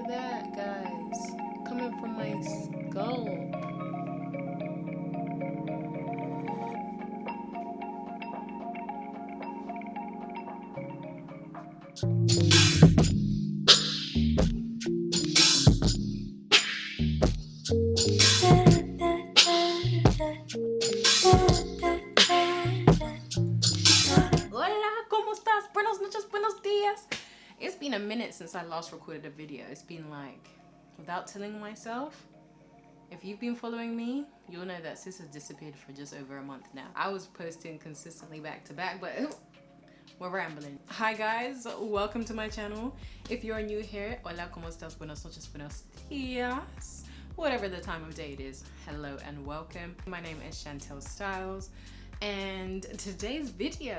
that, guys. Coming from my scalp. Hola, ¿cómo estás? Buenos noches, buenos días. It's been a minute since I last recorded a video. It's been like, without telling myself, if you've been following me, you'll know that sis has disappeared for just over a month now. I was posting consistently back to back, but we're rambling. Hi guys, welcome to my channel. If you're new here, hola, ¿cómo estás? Buenos noches, buenos días. Whatever the time of day it is, hello and welcome. My name is Shantell Styles, and today's video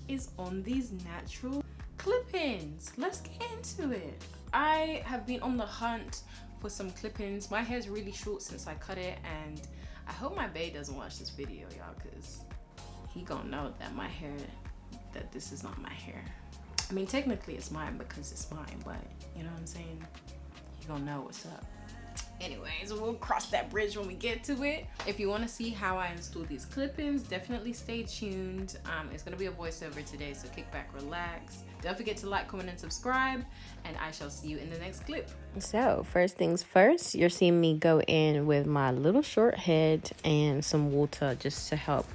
is on these natural clip-ins. Let's get into it. I have been on the hunt for some clip-ins. My hair's really short since I cut it, and I hope my bae doesn't watch this video, y'all, because he gonna know that my hair, that this is not my hair. I mean, technically it's mine because it's mine, but you know what I'm saying? He gonna know what's up. Anyways, we'll cross that bridge when we get to it. If you want to see how I install these clip-ins, definitely stay tuned. It's going to be a voiceover today, so kick back, relax. Don't forget to like, comment, and subscribe, and I shall see you in the next clip. So, first things first, you're seeing me go in with my little short head and some water just to help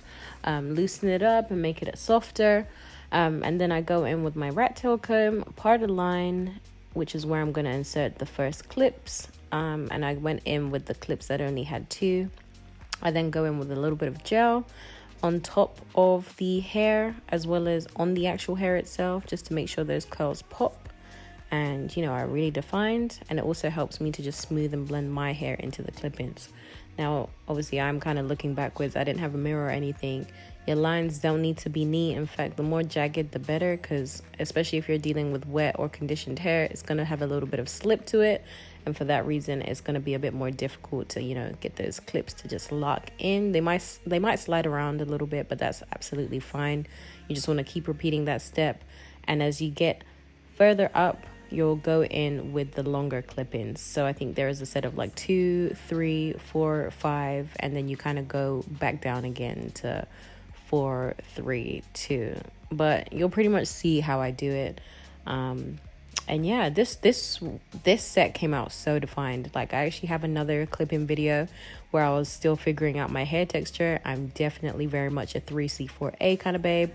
loosen it up and make it softer. And then I go in with my rat tail comb, part of the line, which is where I'm going to insert the first clips. And I went in with the clips that only had 2. I then go in with a little bit of gel on top of the hair as well as on the actual hair itself, just to make sure those curls pop and, you know, are really defined. And it also helps me to just smooth and blend my hair into the clip-ins. Now, obviously, I'm kind of looking backwards. I didn't have a mirror or anything. Your lines don't need to be neat. In fact, the more jagged, the better, because especially if you're dealing with wet or conditioned hair, it's going to have a little bit of slip to it. And for that reason, it's going to be a bit more difficult to, you know, get those clips to just lock in. They might slide around a little bit, but that's absolutely fine. You just want to keep repeating that step. And as you get further up, you'll go in with the longer clip-ins. So I think there is a set of like 2, 3, 4, 5, and then you kind of go back down again to 4, 3, 2. But you'll pretty much see how I do it. And yeah, this set came out so defined. Like, I actually have another clip-in video where I was still figuring out my hair texture. I'm definitely very much a 3C4A kind of babe.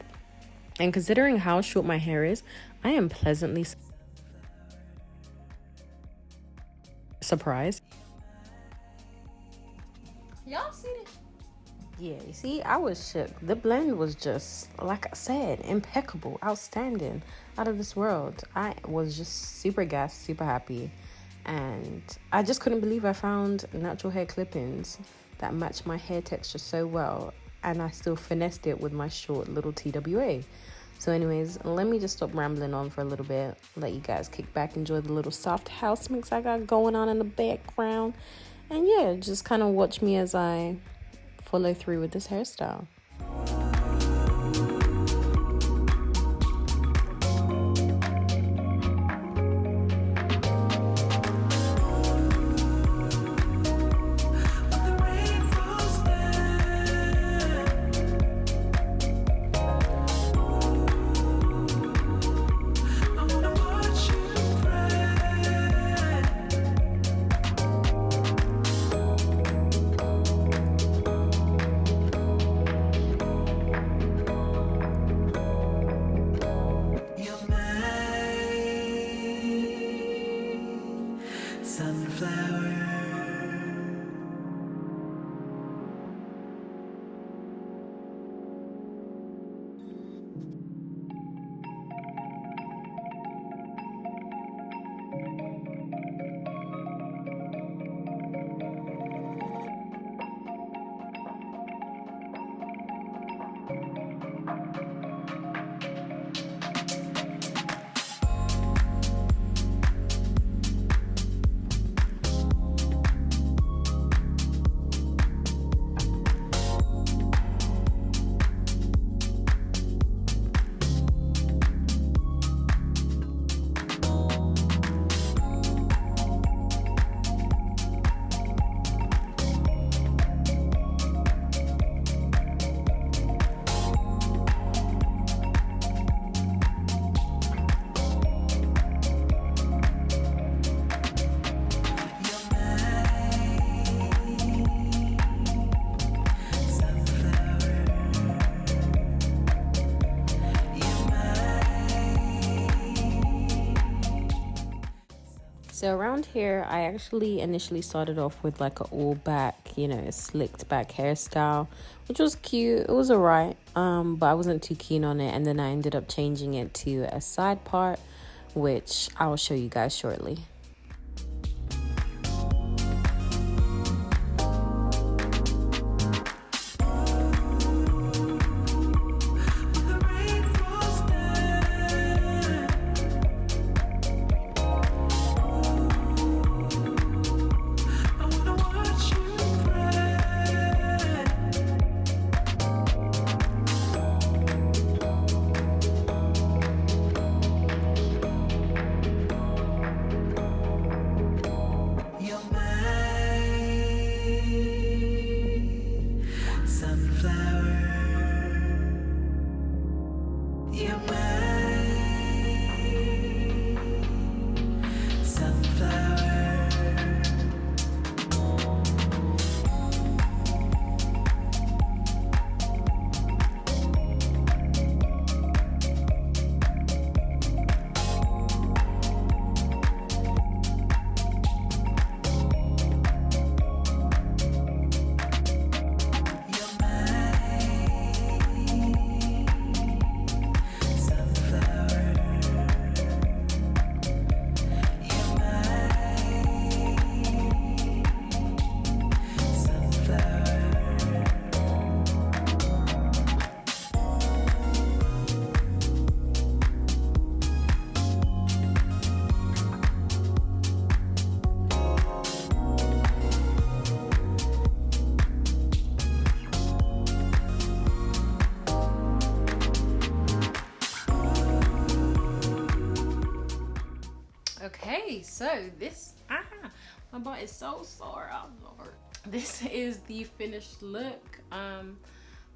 And considering how short my hair is, I am pleasantly surprised. Y'all see it? Yeah, you see, I was shook. The blend was just, like I said, impeccable, outstanding, out of this world. I was just super gassed, super happy. And I just couldn't believe I found natural hair clip-ins that match my hair texture so well. And I still finessed it with my short little TWA. So anyways, let me just stop rambling on for a little bit. Let you guys kick back, enjoy the little soft house mix I got going on in the background. And yeah, just kind of watch me as I follow through with this hairstyle. So around here, I actually initially started off with like an all back, you know, slicked back hairstyle, which was cute. It was alright, but I wasn't too keen on it. And then I ended up changing it to a side part, which I will show you guys shortly. Okay, so this, my butt is so sore. Oh Lord. This is the finished look.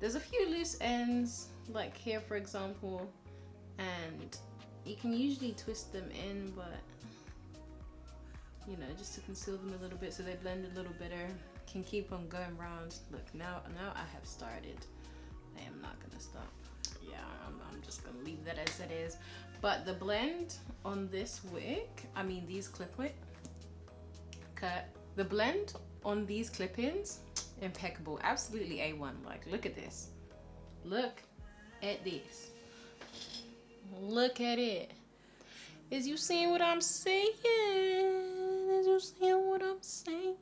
There's a few loose ends, like here for example, and you can usually twist them in, but you know, just to conceal them a little bit so they blend a little better. Can keep on going round. Look, now I have started. I am not gonna stop. Yeah, I'm just gonna leave that as it is. But the blend on this wig, I mean these the blend on these clip-ins, impeccable, absolutely A1. Like, look at this. Look at this. Look at it. Is you seeing what I'm saying? Is you seeing what I'm saying?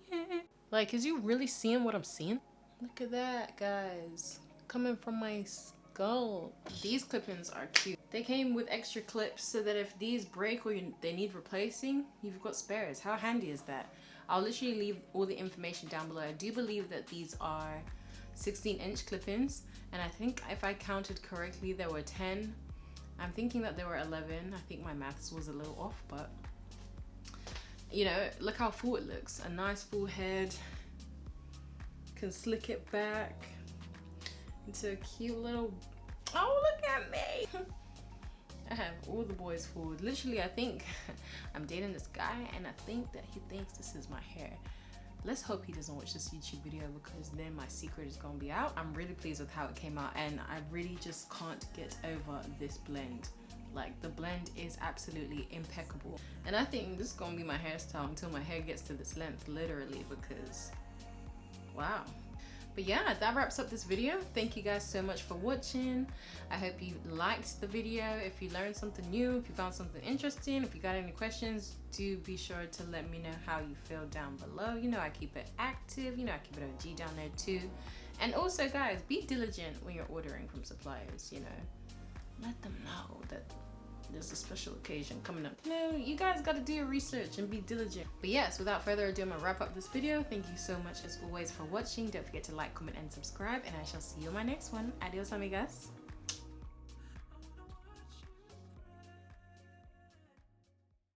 Like, is you really seeing what I'm seeing? Look at that, guys. Coming from my skull. These clip-ins are cute. They came with extra clips so that if these break or they need replacing, you've got spares. How handy is that? I'll literally leave all the information down below. I do believe that these are 16-inch clip-ins, and I think if I counted correctly, there were 10. I'm thinking that there were 11. I think my maths was a little off, but you know, look how full it looks. A nice full head. Can slick it back into a cute little, oh, look at me. I have all the boys forward. Literally, I think I'm dating this guy and I think that he thinks this is my hair. Let's hope he doesn't watch this YouTube video, because then my secret is gonna be out. I'm really pleased with how it came out, and I really just can't get over this blend. Like, the blend is absolutely impeccable. And I think this is gonna be my hairstyle until my hair gets to this length, literally, because wow. But yeah, that wraps up this video. Thank you guys so much for watching. I hope you liked the video. If you learned something new, if you found something interesting, if you got any questions, do be sure to let me know how you feel down below. You know, I keep it active. You know, I keep it OG down there too. And also, guys, be diligent when you're ordering from suppliers, you know. Let them know that there's a special occasion coming up. No, you guys got to do your research and be diligent. But yes, without further ado, I'm gonna wrap up this video. Thank you so much as always for watching. Don't forget to like, comment, and subscribe, and I shall see you in my next one. Adios, amigas.